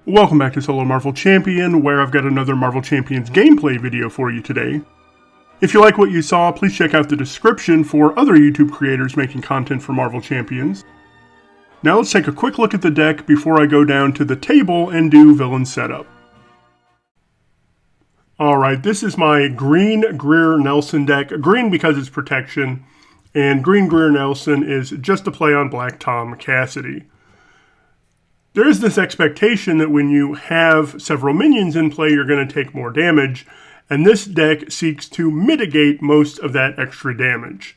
Welcome back to Solo Marvel Champion, where I've got another Marvel Champions gameplay video for you today. If you like what you saw, please check out the description for other YouTube creators making content for Marvel Champions. Now let's take a quick look at the deck before I go down to the table and do villain setup. Alright, this is my green Greer Nelson deck. Green because it's protection, and green Greer Nelson is just a play on Black Tom Cassidy. There is this expectation that when you have several minions in play, you're going to take more damage, and this deck seeks to mitigate most of that extra damage.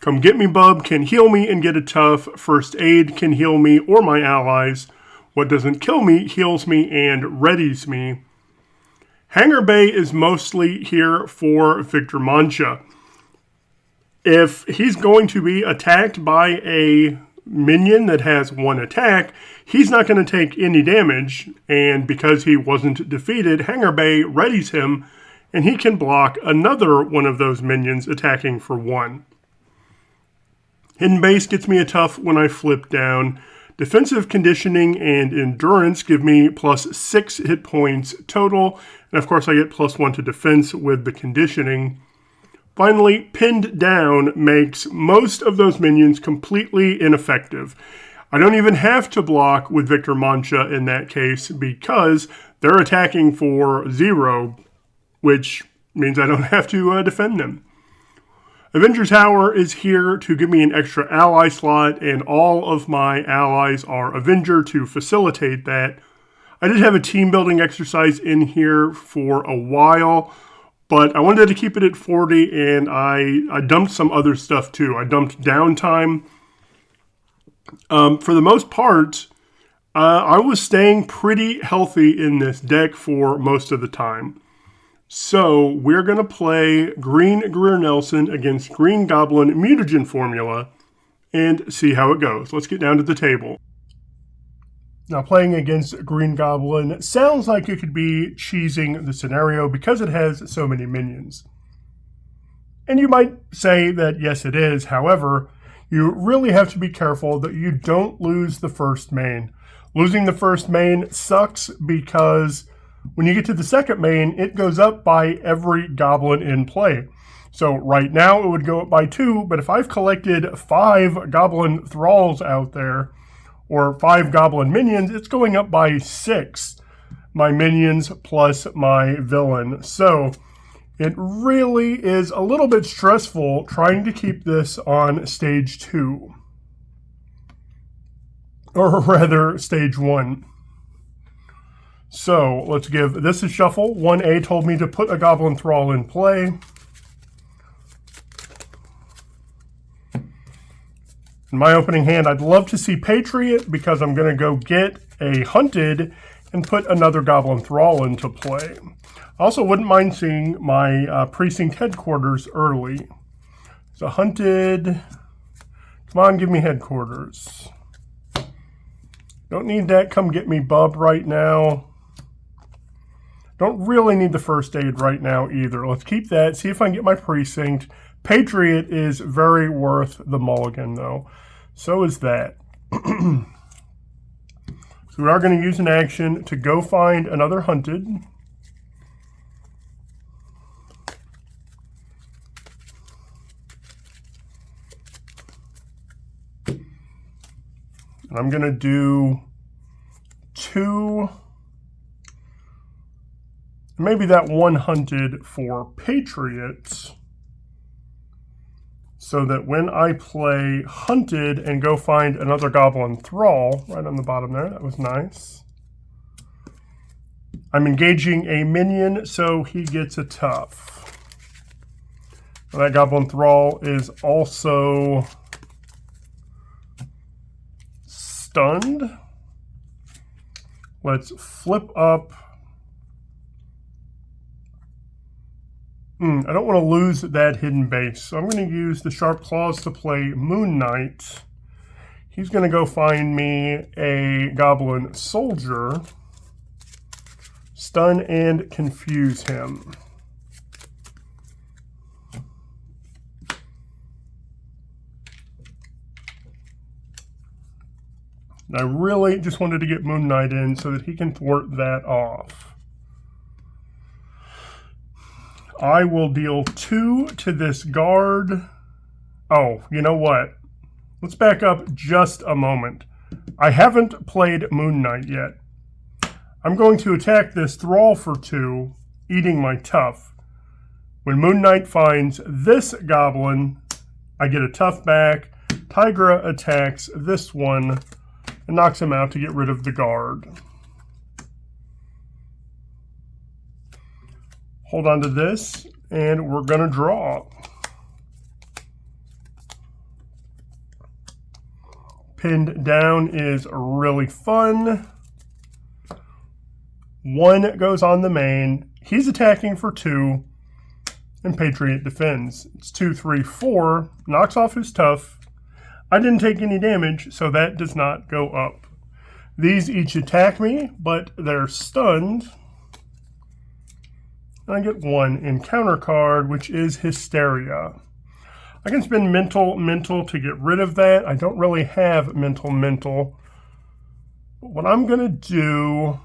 Come Get Me Bub can heal me and get a tough. First Aid can heal me or my allies. What Doesn't Kill Me heals me and readies me. Hangar Bay is mostly here for Victor Mancha. If he's going to be attacked by a minion that has one attack, he's not going to take any damage, and because he wasn't defeated, Hangar Bay readies him, and he can block another one of those minions attacking for one. Hidden Base gets me a tough when I flip down. Defensive Conditioning and Endurance give me plus 6 hit points total, and of course I get +1 to defense with the conditioning. Finally, Pinned Down makes most of those minions completely ineffective. I don't even have to block with Victor Mancha in that case because they're attacking for 0, which means I don't have to defend them. Avenger Tower is here to give me an extra ally slot, and all of my allies are Avenger to facilitate that. I did have a team building exercise in here for a while, but I wanted to keep it at 40, and I dumped some other stuff too. I dumped downtime. For the most part, I was staying pretty healthy in this deck for most of the time. So we're going to play Green Greer Nelson against Green Goblin Mutagen formula and see how it goes. Let's get down to the table. Now, playing against Green Goblin sounds like it could be cheesing the scenario because it has so many minions. And you might say that yes, it is. However, you really have to be careful that you don't lose the first main. Losing the first main sucks because when you get to the second main, it goes up by every goblin in play. So right now it would go up by 2, but if I've collected 5 goblin thralls out there, or 5 goblin minions, it's going up by 6. My minions plus my villain. So it really is a little bit stressful trying to keep this on stage 2. Or rather, stage 1. So let's give this a shuffle. 1A told me to put a goblin thrall in play. In my opening hand, I'd love to see Patriot because I'm going to go get a Hunted and put another Goblin Thrall into play. I also wouldn't mind seeing my Precinct Headquarters early. So Hunted, come on, give me Headquarters. Don't need that Come Get Me Bub right now. Don't really need the First Aid right now either. Let's keep that, see if I can get my Precinct. Patriot is very worth the mulligan, though. So is that. So we are going to use an action to go find another Hunted. And I'm going to do 2, maybe that 1 Hunted for Patriots, so that when I play Hunted and go find another Goblin Thrall, right on the bottom there, that was nice, I'm engaging a minion, so he gets a tough. Now that Goblin Thrall is also stunned. Let's flip up. I don't want to lose that Hidden Base, so I'm going to use the Sharp Claws to play Moon Knight. He's going to go find me a Goblin Soldier, stun and confuse him. And I really just wanted to get Moon Knight in so that he can thwart that off. I will deal 2 to this guard. Oh, you know what? Let's back up just a moment. I haven't played Moon Knight yet. I'm going to attack this Thrall for 2, eating my tough. When Moon Knight finds this goblin, I get a tough back. Tigra attacks this one and knocks him out to get rid of the guard. Hold on to this, and we're going to draw. Pinned down is really fun. 1 goes on the main. He's attacking for 2, and Patriot defends. It's 2, 3, 4, knocks off his tough. I didn't take any damage, so that does not go up. These each attack me, but they're stunned. I get 1 encounter card, which is Hysteria. I can spend mental to get rid of that. I don't really have mental. But what I'm going to do...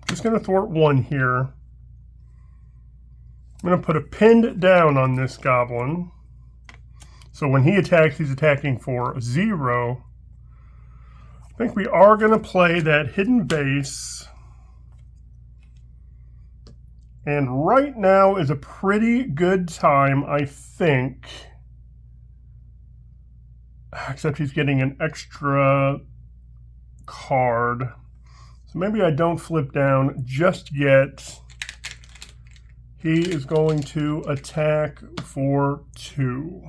just going to thwart 1 here. I'm going to put a pinned down on this goblin. So when he attacks, he's attacking for 0. I think we are going to play that hidden base. And right now is a pretty good time, I think. Except he's getting an extra card. So maybe I don't flip down just yet. He is going to attack for 2.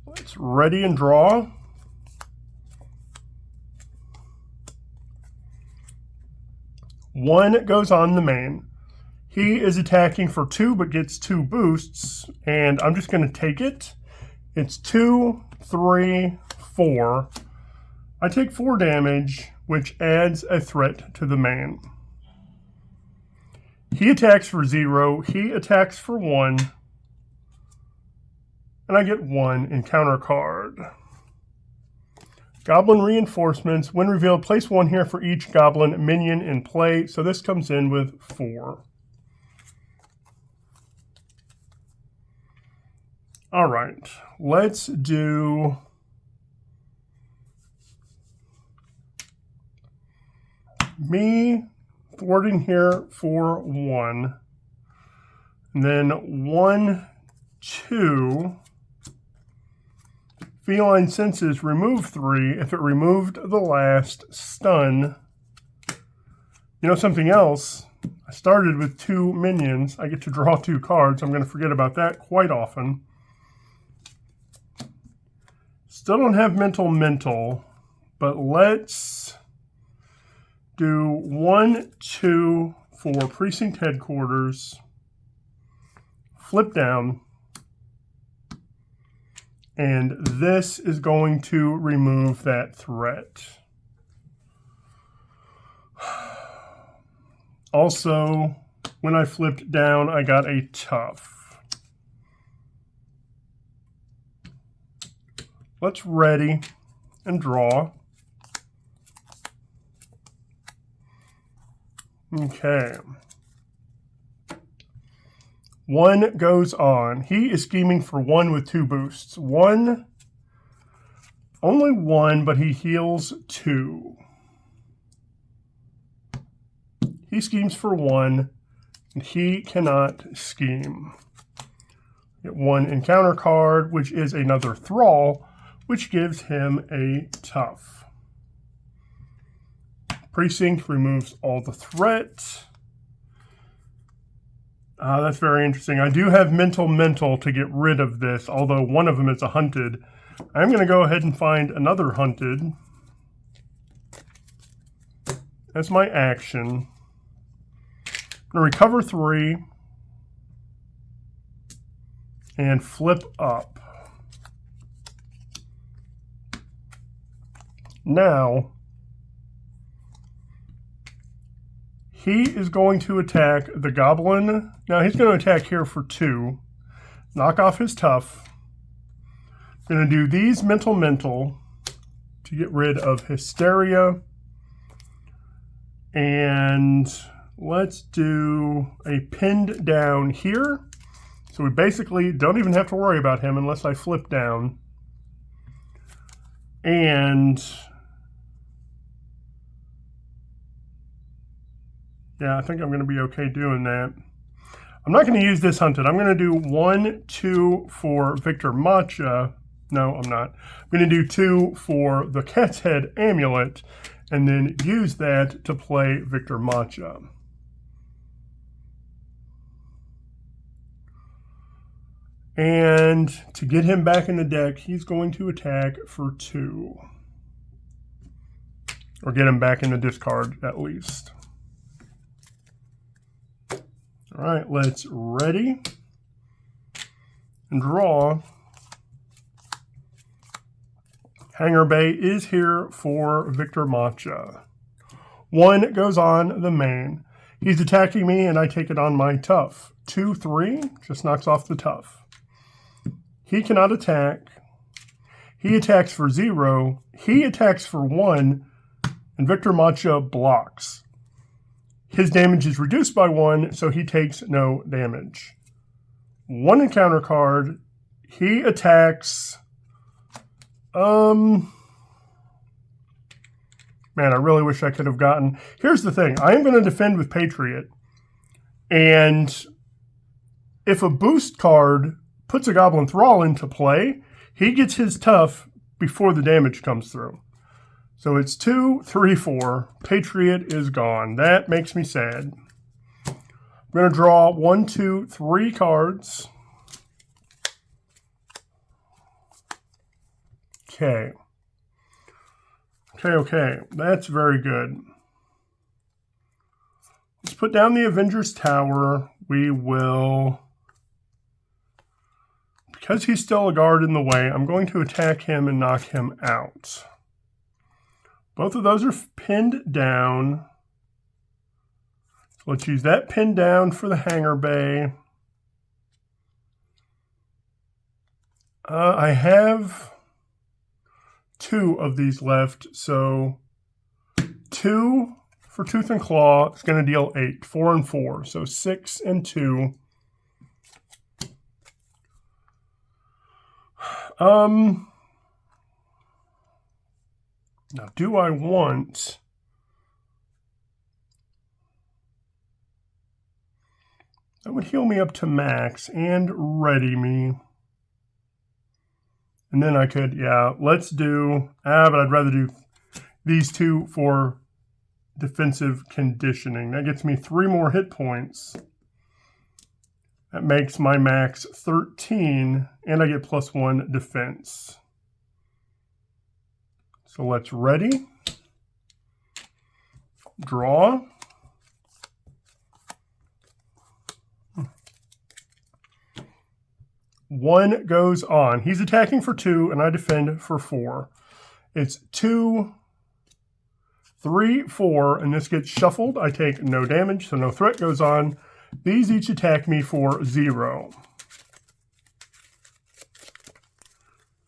Let's ready and draw. One goes on the main. He is attacking for 2 but gets 2 boosts, and I'm just going to take it. It's 2, 3, 4. I take 4 damage, which adds a threat to the main. He attacks for 0. He attacks for 1. And I get 1 encounter card. Goblin reinforcements. When revealed, place 1 here for each goblin minion in play. So this comes in with 4. All right, let's do me thwarting here for 1. And then 1, 2. Feline Senses, remove 3. If it removed the last, stun. You know something else? I started with 2 minions. I get to draw 2 cards. I'm going to forget about that quite often. Still don't have mental, but let's do 1, 2 for precinct headquarters. Flip down. And this is going to remove that threat. Also, when I flipped down, I got a tough. Let's ready and draw. Okay. 1 goes on. He is scheming for 1 with 2 boosts. 1, only 1, but he heals 2. He schemes for 1, and he cannot scheme. Get 1 encounter card, which is another Thrall, which gives him a tough. Precinct removes all the threat. That's very interesting. I do have mental to get rid of this, although one of them is a hunted. I'm going to go ahead and find another hunted. That's my action. I'm going to recover 3 and flip up. Now, He is going to attack the Goblin. Now he's going to attack here for 2. Knock off his tough. I'm going to do these mental to get rid of Hysteria. And let's do a pinned down here. So we basically don't even have to worry about him unless I flip down. And yeah, I think I'm going to be okay doing that. I'm not going to use this hunted. I'm going to do 1, 2 for Victor Matcha. No, I'm not. I'm going to do 2 for the Cat's Head Amulet, and then use that to play Victor Matcha. And to get him back in the deck, he's going to attack for 2. Or get him back in the discard, at least. All right, let's ready and draw. Hangar Bay is here for Victor Matcha. 1 goes on the main. He's attacking me, and I take it on my tough. 2, 3, just knocks off the tough. He cannot attack. He attacks for 0. He attacks for 1, and Victor Matcha blocks. His damage is reduced by 1, so he takes no damage. 1 encounter card. He attacks. Man, I really wish I could have gotten. Here's the thing. I am going to defend with Patriot. And if a boost card puts a Goblin Thrall into play, he gets his tough before the damage comes through. So it's 2, 3, 4. Patriot is gone. That makes me sad. I'm going to draw 1, 2, 3 cards. Okay. Okay. That's very good. Let's put down the Avengers Tower. We will... Because he's still a guard in the way, I'm going to attack him and knock him out. Both of those are pinned down. So let's use that pin down for the Hangar Bay. I have 2 of these left, so 2 for Tooth and Claw is going to deal 8. 4 and 4, so 6 and 2. Now, do I want... That would heal me up to max and ready me. And then I could, yeah, let's do... but I'd rather do these 2 for defensive conditioning. That gets me 3 more hit points. That makes my max 13, and I get +1 defense. So let's ready. Draw. One goes on. He's attacking for 2, and I defend for 4. It's 2, 3, 4, and this gets shuffled. I take no damage, so no threat goes on. These each attack me for 0.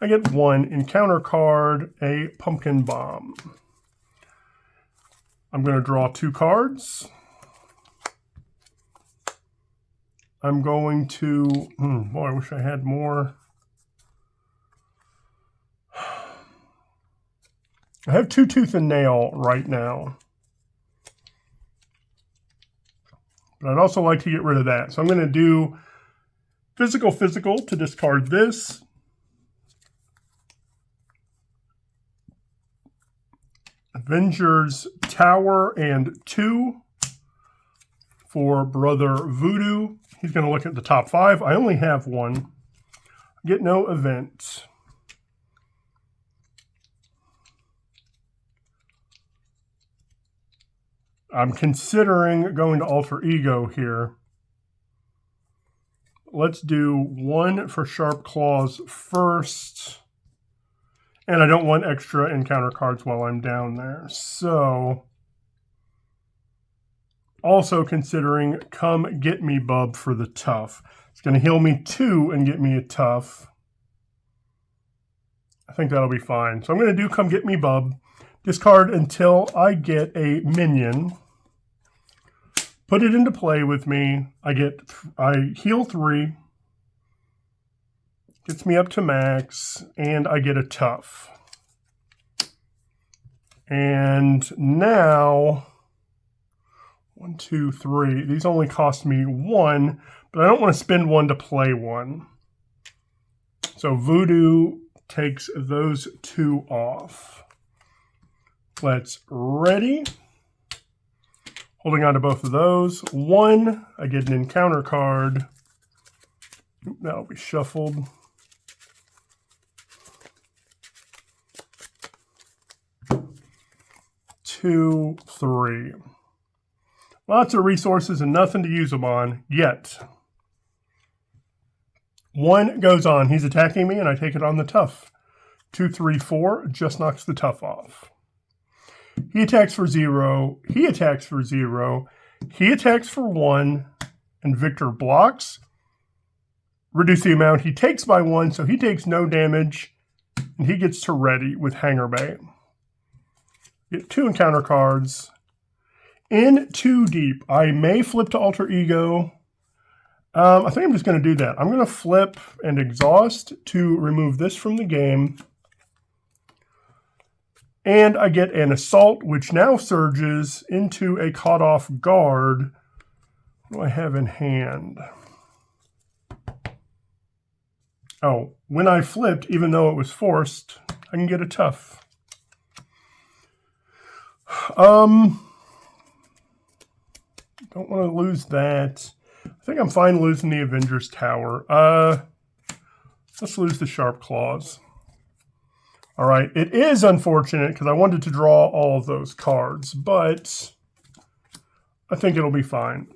I get 1 encounter card, a Pumpkin Bomb. I'm going to draw 2 cards. I'm going to, boy, I wish I had more. I have 2 Tooth and Nail right now. But I'd also like to get rid of that. So I'm going to do physical to discard this. Avengers Tower and 2 for Brother Voodoo. He's going to look at the top 5. I only have 1. Get no event. I'm considering going to Alter Ego here. Let's do 1 for Sharp Claws first. And I don't want extra encounter cards while I'm down there. So also considering Come Get Me Bub for the tough. It's going to heal me 2 and get me a tough. I think that'll be fine. So I'm going to do Come Get Me Bub. Discard until I get a minion. Put it into play with me. I heal 3. Gets me up to max. And I get a tough. And now, 1, 2, 3. These only cost me 1, but I don't want to spend 1 to play 1. So Voodoo takes those 2 off. Let's ready. Holding on to both of those. 1, I get an encounter card. That'll be shuffled. 2, 3. Lots of resources and nothing to use them on yet. 1 goes on. He's attacking me and I take it on the tough. 2, 3, 4 just knocks the tough off. He attacks for 0. He attacks for 0. He attacks for 1. And Victor blocks. Reduce the amount he takes by 1, so he takes no damage. And he gets to ready with Hangar Bay. Get 2 encounter cards. In Too Deep, I may flip to Alter Ego. I think I'm just going to do that. I'm going to flip and exhaust to remove this from the game. And I get an Assault, which now surges into a Caught Off Guard. What do I have in hand? Oh, when I flipped, even though it was forced, I can get a tough. Don't want to lose that. I think I'm fine losing the Avengers Tower. Let's lose the Sharp Claws. All right, it is unfortunate because I wanted to draw all of those cards, but I think it'll be fine.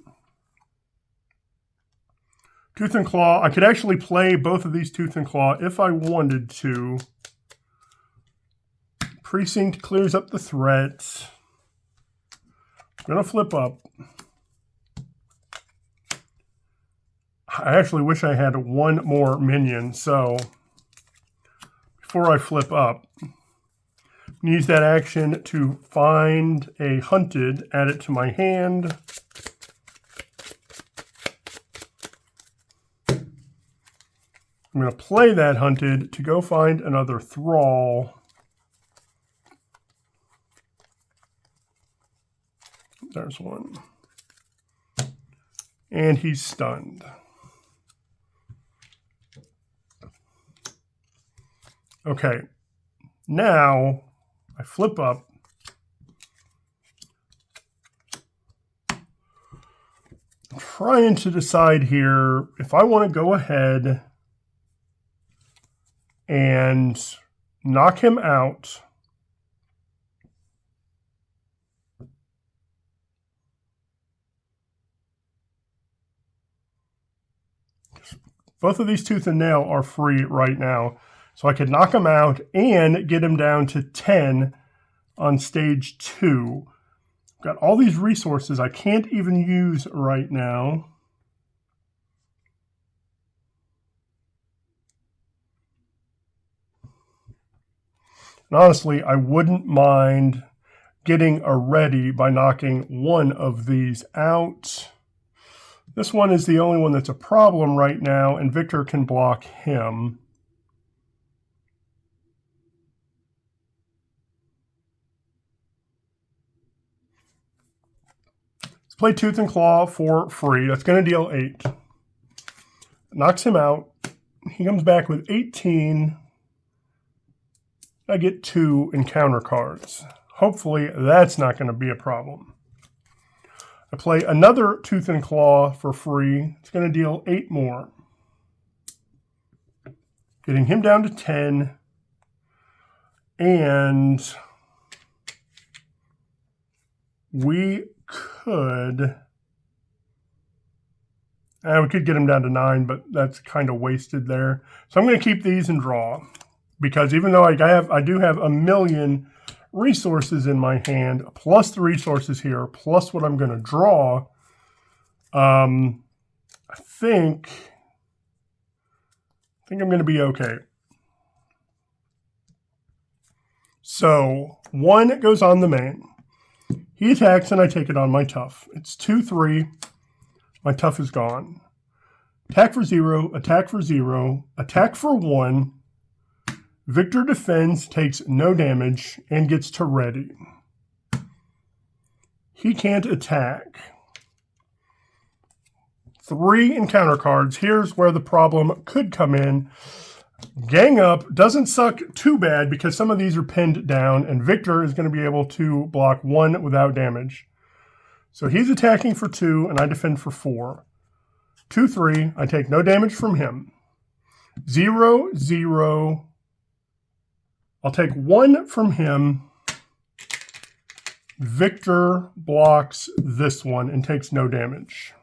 Tooth and Claw. I could actually play both of these Tooth and Claw if I wanted to. Precinct clears up the threat. I'm going to flip up. I actually wish I had 1 more minion, so before I flip up, use that action to find a hunted, add it to my hand. I'm going to play that hunted to go find another thrall. There's 1. And he's stunned. Okay, now I flip up. I'm trying to decide here if I want to go ahead and knock him out. Both of these Tooth and Nail are free right now. So I could knock him out and get him down to 10 on stage 2. I've got all these resources I can't even use right now. And honestly, I wouldn't mind getting a ready by knocking 1 of these out. This one is the only one that's a problem right now, and Victor can block him. Let's play Tooth and Claw for free. That's going to deal 8. Knocks him out. He comes back with 18. I get 2 encounter cards. Hopefully that's not going to be a problem. I play another Tooth and Claw for free. It's going to deal 8 more. Getting him down to 10. And we could get him down to 9, but that's kind of wasted there. So I'm going to keep these and draw. Because even though I do have a million resources in my hand, plus the resources here, plus what I'm going to draw, I think I'm going to be okay. So 1 goes on the main. He attacks and I take it on my tough. It's 2-3. My tough is gone. Attack for 0, attack for 0, attack for 1. Victor defends, takes no damage, and gets to ready. He can't attack. 3 encounter cards. Here's where the problem could come in. Gang Up doesn't suck too bad because some of these are pinned down, and Victor is going to be able to block 1 without damage. So he's attacking for 2, and I defend for 4. 2-3, I take no damage from him. 0-0, I'll take 1 from him. Victor blocks this one and takes no damage.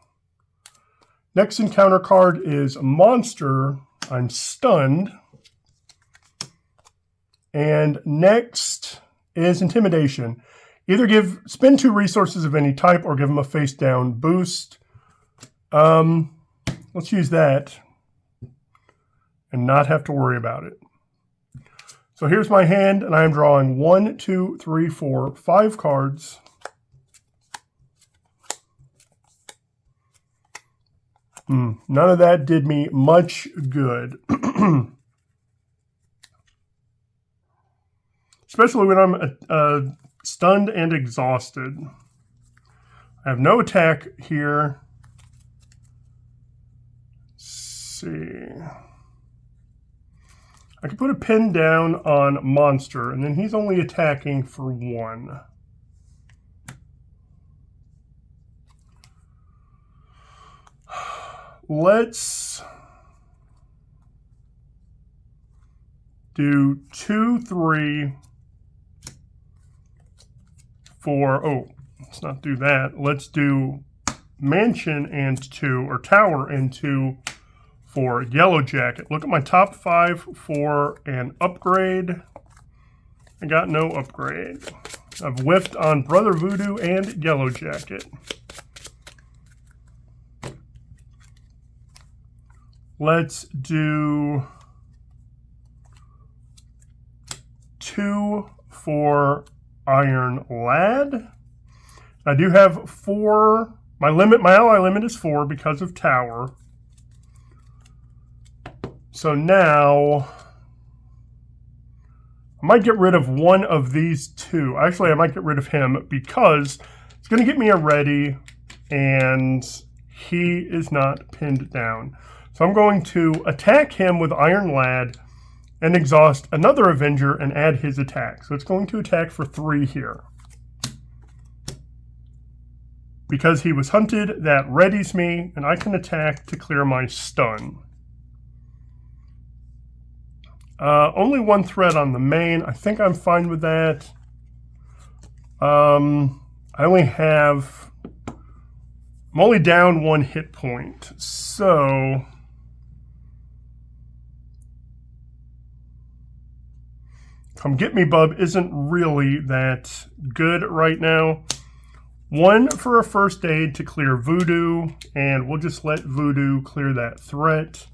Next encounter card is Monster. I'm stunned. And next is Intimidation. Either spend 2 resources of any type or give him a face down boost. Let's use that and not have to worry about it. So here's my hand, and I'm drawing 1, 2, 3, 4, 5 cards. None of that did me much good. Especially when I'm stunned and exhausted. I have no attack here. Let's see. I could put a pin down on Monster, and then he's only attacking for 1. Let's do 2, 3, 4. Oh, let's not do that. Let's do Mansion and 2, or Tower and 2 for Yellow Jacket. Look at my top 5 for an upgrade. I got no upgrade. I've whiffed on Brother Voodoo and Yellow Jacket. Let's do 2 for Iron Lad. I do have 4. My ally limit is 4 because of Tower. So now I might get rid of one of these 2. Actually, I might get rid of him because it's going to get me a ready and he is not pinned down. So I'm going to attack him with Iron Lad and exhaust another Avenger and add his attack. So it's going to attack for 3 here. Because he was hunted, that readies me, and I can attack to clear my stun. Only 1 threat on the main. I think I'm fine with that. I'm only down 1 hit point. So Come Get Me Bub isn't really that good right now. 1 for a first aid to clear Voodoo, and we'll just let Voodoo clear that threat.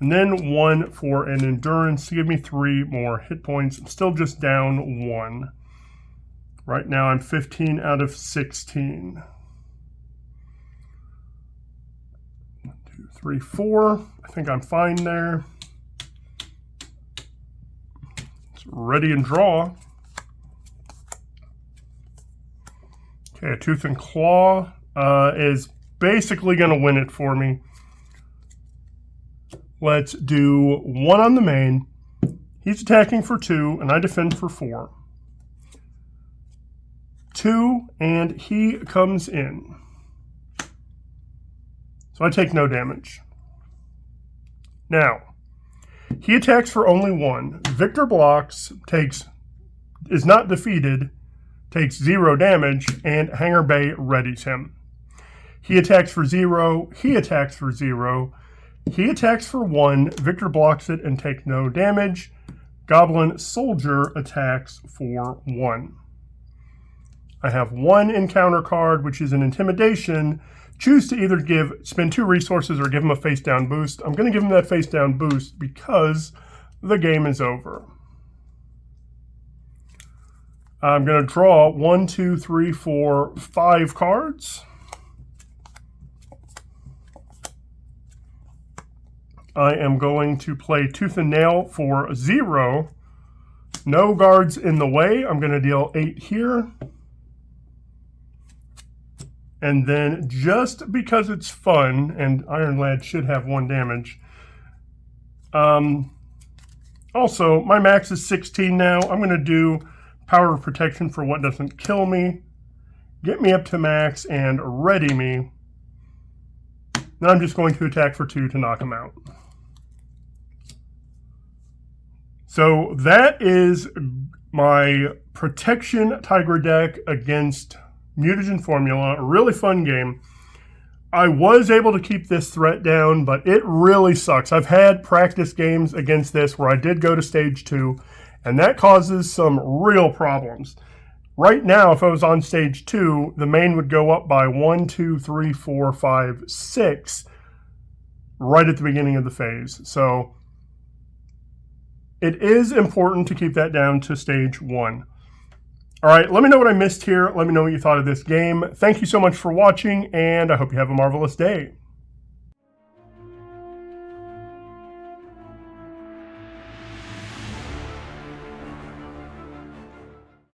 And then 1 for an endurance to give me 3 more hit points. I'm still just down 1. Right now I'm 15 out of 16. 1, 2, 3, 4. I think I'm fine there. It's ready and draw. Okay, a Tooth and Claw is basically going to win it for me. Let's do 1 on the main. He's attacking for 2, and I defend for 4. 2, and he comes in. So I take no damage. Now, he attacks for only 1. Victor blocks, is not defeated, takes 0 damage, and Hanger Bay readies him. He attacks for 0. He attacks for 0. He attacks for 1, Victor blocks it and takes no damage. Goblin Soldier attacks for 1. I have 1 encounter card, which is an Intimidation. Choose to either spend 2 resources or give him a face down boost. I'm going to give him that face down boost because the game is over. I'm going to draw 1, 2, 3, 4, 5 cards. I am going to play Tooth and Nail for 0. No guards in the way. I'm going to deal 8 here. And then, just because it's fun, and Iron Lad should have 1 damage. Also, my max is 16 now. I'm going to do Power of Protection for what doesn't kill me. Get me up to max and ready me. Then I'm just going to attack for 2 to knock him out. So that is my Protection Tigra deck against Mutagen Formula. A really fun game. I was able to keep this threat down, but it really sucks. I've had practice games against this where I did go to stage 2, and that causes some real problems. Right now, if I was on stage 2, the main would go up by 1, 2, 3, 4, 5, 6 right at the beginning of the phase. So it is important to keep that down to stage 1. All right, let me know what I missed here. Let me know what you thought of this game. Thank you so much for watching, and I hope you have a marvelous day.